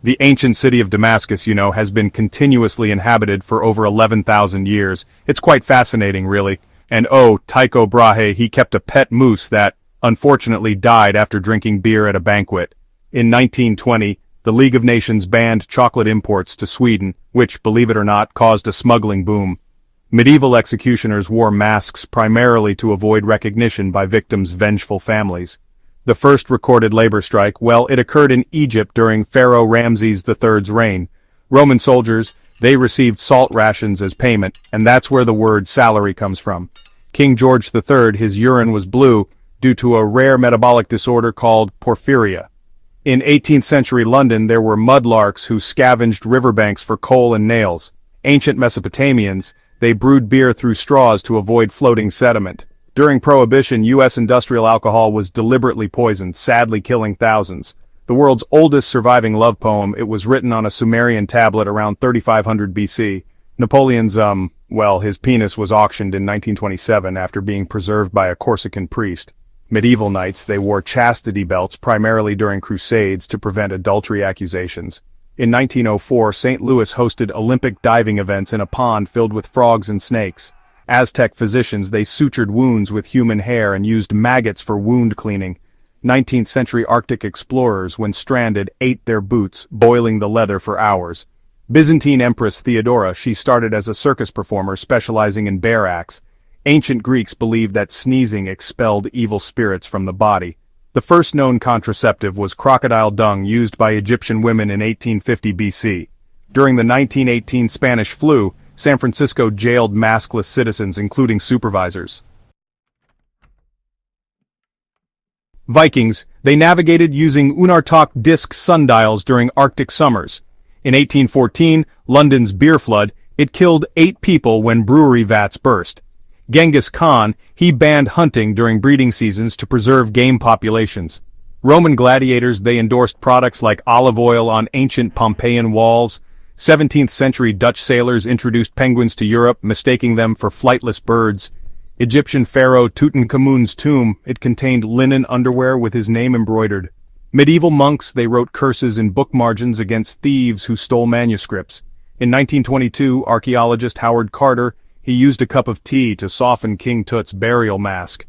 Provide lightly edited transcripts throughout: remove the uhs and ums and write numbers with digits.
The ancient city of Damascus, has been continuously inhabited for over 11,000 years. It's quite fascinating, really. And oh, Tycho Brahe, he kept a pet moose that, unfortunately, died after drinking beer at a banquet. In 1920, the League of Nations banned chocolate imports to Sweden, which, believe it or not, caused a smuggling boom. Medieval executioners wore masks primarily to avoid recognition by victims' vengeful families. The first recorded labor strike, well, it occurred in Egypt during Pharaoh Ramses III's reign. Roman soldiers, they received salt rations as payment, and that's where the word salary comes from. King George III, his urine was blue due to a rare metabolic disorder called porphyria. In 18th century London there were mudlarks who scavenged riverbanks for coal and nails. Ancient Mesopotamians, they brewed beer through straws to avoid floating sediment. During Prohibition, U.S. industrial alcohol was deliberately poisoned, sadly killing thousands. The world's oldest surviving love poem, it was written on a Sumerian tablet around 3500 BC. Napoleon's, his penis was auctioned in 1927 after being preserved by a Corsican priest. Medieval knights, they wore chastity belts primarily during crusades to prevent adultery accusations. In 1904, St. Louis hosted Olympic diving events in a pond filled with frogs and snakes. Aztec physicians, they sutured wounds with human hair and used maggots for wound cleaning. 19th century Arctic explorers, when stranded, ate their boots, boiling the leather for hours. Byzantine Empress Theodora, she started as a circus performer specializing in bear acts. Ancient Greeks believed that sneezing expelled evil spirits from the body. The first known contraceptive was crocodile dung used by Egyptian women in 1850 BC. During the 1918 Spanish flu, San Francisco jailed maskless citizens, including supervisors. Vikings, they navigated using Unartok disc sundials during Arctic summers. In 1814, London's beer flood, it killed 8 people when brewery vats burst. Genghis Khan, he banned hunting during breeding seasons to preserve game populations. Roman gladiators, they endorsed products like olive oil on ancient Pompeian walls. 17th century Dutch sailors introduced penguins to Europe, mistaking them for flightless birds. Egyptian pharaoh Tutankhamun's tomb, it contained linen underwear with his name embroidered. Medieval monks, they wrote curses in book margins against thieves who stole manuscripts. In 1922, archaeologist Howard Carter, he used a cup of tea to soften King Tut's burial mask.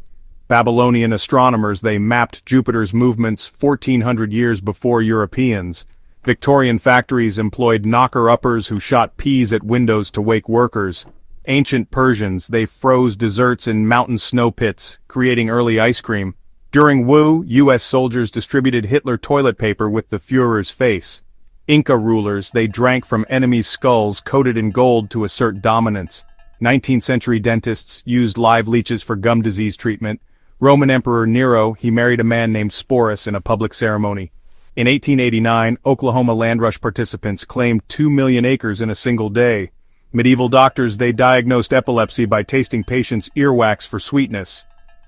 Babylonian astronomers, they mapped Jupiter's movements 1400 years before Europeans. Victorian factories employed knocker-uppers who shot peas at windows to wake workers. Ancient Persians, they froze desserts in mountain snow pits, creating early ice cream. During Wu, U.S. soldiers distributed Hitler toilet paper with the Führer's face. Inca rulers, they drank from enemies' skulls coated in gold to assert dominance. 19th century dentists used live leeches for gum disease treatment. Roman Emperor Nero, he married a man named Sporus in a public ceremony. In 1889, Oklahoma land rush participants claimed 2 million acres in a single day. Medieval doctors, they diagnosed epilepsy by tasting patients' earwax for sweetness.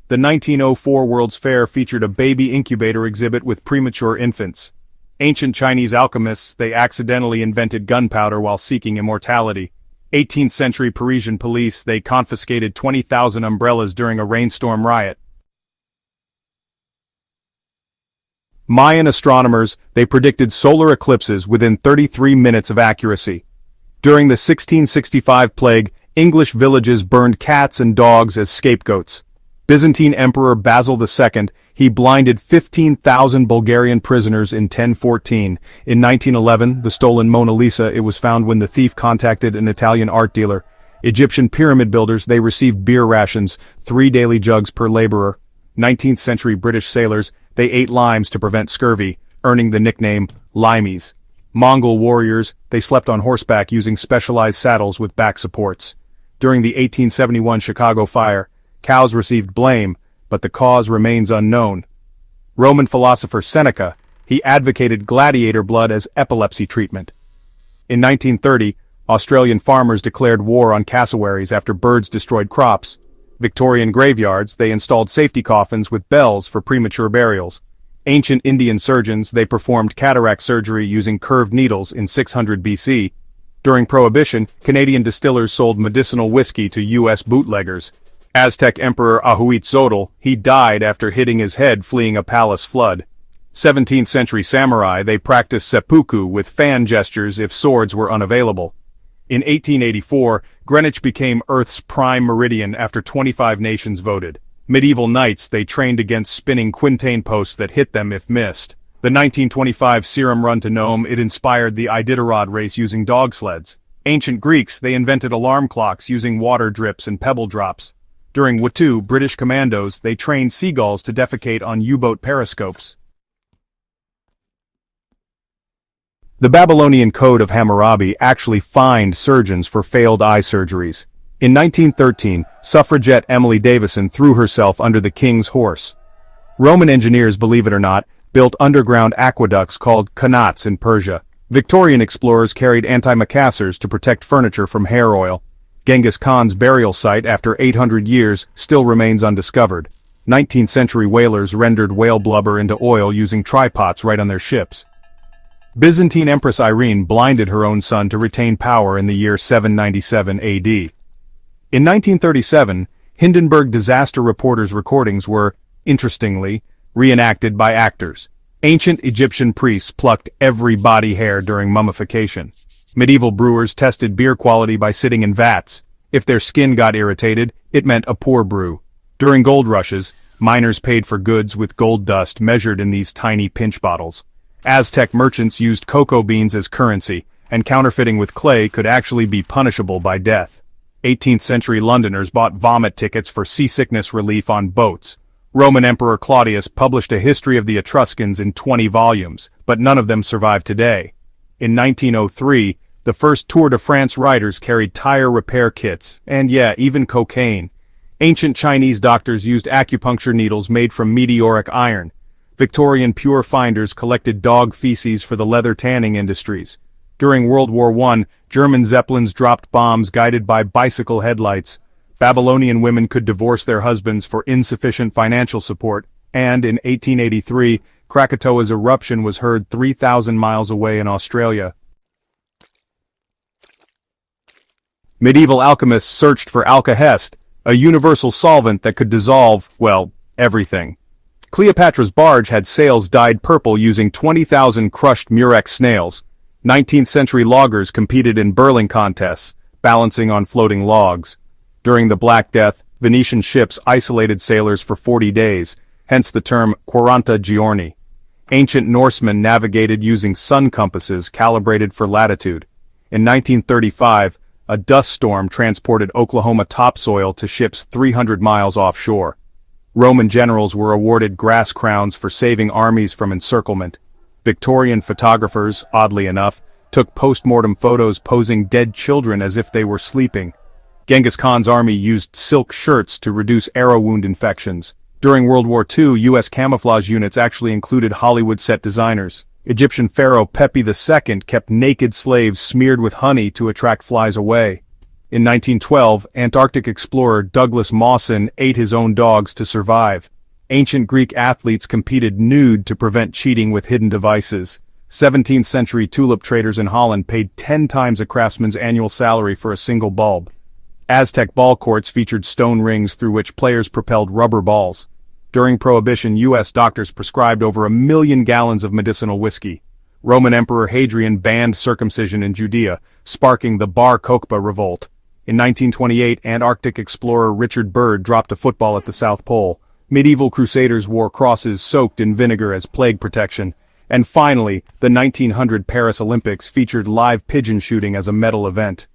The 1904 World's Fair featured a baby incubator exhibit with premature infants. Ancient Chinese alchemists, they accidentally invented gunpowder while seeking immortality. 18th century Parisian police, they confiscated 20,000 umbrellas during a rainstorm riot. Mayan astronomers, they predicted solar eclipses within 33 minutes of accuracy. During the 1665 plague, English villages burned cats and dogs as scapegoats. Byzantine Emperor Basil II, he blinded 15,000 Bulgarian prisoners in 1014. In 1911, the stolen Mona Lisa, it was found when the thief contacted an Italian art dealer. Egyptian pyramid builders, they received beer rations, 3 daily jugs per laborer. 19th century British sailors, they ate limes to prevent scurvy, earning the nickname limeys. Mongol warriors, they slept on horseback using specialized saddles with back supports. During the 1871 Chicago fire, cows received blame, but the cause remains unknown. Roman philosopher Seneca, he advocated gladiator blood as epilepsy treatment. In 1930, Australian farmers declared war on cassowaries after birds destroyed crops. Victorian graveyards, they installed safety coffins with bells for premature burials. Ancient Indian surgeons, they performed cataract surgery using curved needles in 600 BC. During Prohibition, Canadian distillers sold medicinal whiskey to U.S. bootleggers. Aztec Emperor Ahuitzotl, he died after hitting his head fleeing a palace flood. 17th century samurai, they practiced seppuku with fan gestures if swords were unavailable. In 1884, Greenwich became Earth's prime meridian after 25 nations voted. Medieval knights, they trained against spinning quintain posts that hit them if missed. The 1925 Serum Run to Nome, it inspired the Iditarod race using dog sleds. Ancient Greeks, they invented alarm clocks using water drips and pebble drops. During Wattu, British commandos, they trained seagulls to defecate on U-boat periscopes. The Babylonian Code of Hammurabi actually fined surgeons for failed eye surgeries. In 1913, suffragette Emily Davison threw herself under the king's horse. Roman engineers, believe it or not, built underground aqueducts called qanats in Persia. Victorian explorers carried antimacassars to protect furniture from hair oil. Genghis Khan's burial site, after 800 years, still remains undiscovered. 19th century whalers rendered whale blubber into oil using trypots right on their ships. Byzantine Empress Irene blinded her own son to retain power in the year 797 AD. In 1937, Hindenburg disaster reporters' recordings were, interestingly, reenacted by actors. Ancient Egyptian priests plucked every body hair during mummification. Medieval brewers tested beer quality by sitting in vats. If their skin got irritated, it meant a poor brew. During gold rushes, miners paid for goods with gold dust measured in these tiny pinch bottles. Aztec merchants used cocoa beans as currency, and counterfeiting with clay could actually be punishable by death. 18th century Londoners bought vomit tickets for seasickness relief on boats. Roman Emperor Claudius published a history of the Etruscans in 20 volumes, but none of them survive today. In 1903, the first Tour de France riders carried tire repair kits, and even cocaine. Ancient Chinese doctors used acupuncture needles made from meteoric iron. Victorian pure finders collected dog feces for the leather tanning industries. During World War I, German Zeppelins dropped bombs guided by bicycle headlights. Babylonian women could divorce their husbands for insufficient financial support, and in 1883, Krakatoa's eruption was heard 3,000 miles away in Australia. Medieval alchemists searched for alkahest, a universal solvent that could dissolve, well, everything. Cleopatra's barge had sails dyed purple using 20,000 crushed murex snails. 19th century loggers competed in birling contests, balancing on floating logs. During the Black Death, Venetian ships isolated sailors for 40 days, hence the term quaranta giorni. Ancient Norsemen navigated using sun compasses calibrated for latitude. In 1935, a dust storm transported Oklahoma topsoil to ships 300 miles offshore. Roman generals were awarded grass crowns for saving armies from encirclement. Victorian photographers, oddly enough, took post-mortem photos posing dead children as if they were sleeping. Genghis Khan's army used silk shirts to reduce arrow wound infections. During World War II, U.S. camouflage units actually included Hollywood set designers. Egyptian pharaoh Pepi II kept naked slaves smeared with honey to attract flies away. In 1912, Antarctic explorer Douglas Mawson ate his own dogs to survive. Ancient Greek athletes competed nude to prevent cheating with hidden devices. 17th century tulip traders in Holland paid 10 times a craftsman's annual salary for a single bulb. Aztec ball courts featured stone rings through which players propelled rubber balls. During Prohibition, U.S. doctors prescribed over 1 million gallons of medicinal whiskey. Roman Emperor Hadrian banned circumcision in Judea, sparking the Bar Kokhba revolt. In 1928, Antarctic explorer Richard Byrd dropped a football at the South Pole. Medieval crusaders wore crosses soaked in vinegar as plague protection. And finally, the 1900 Paris Olympics featured live pigeon shooting as a medal event.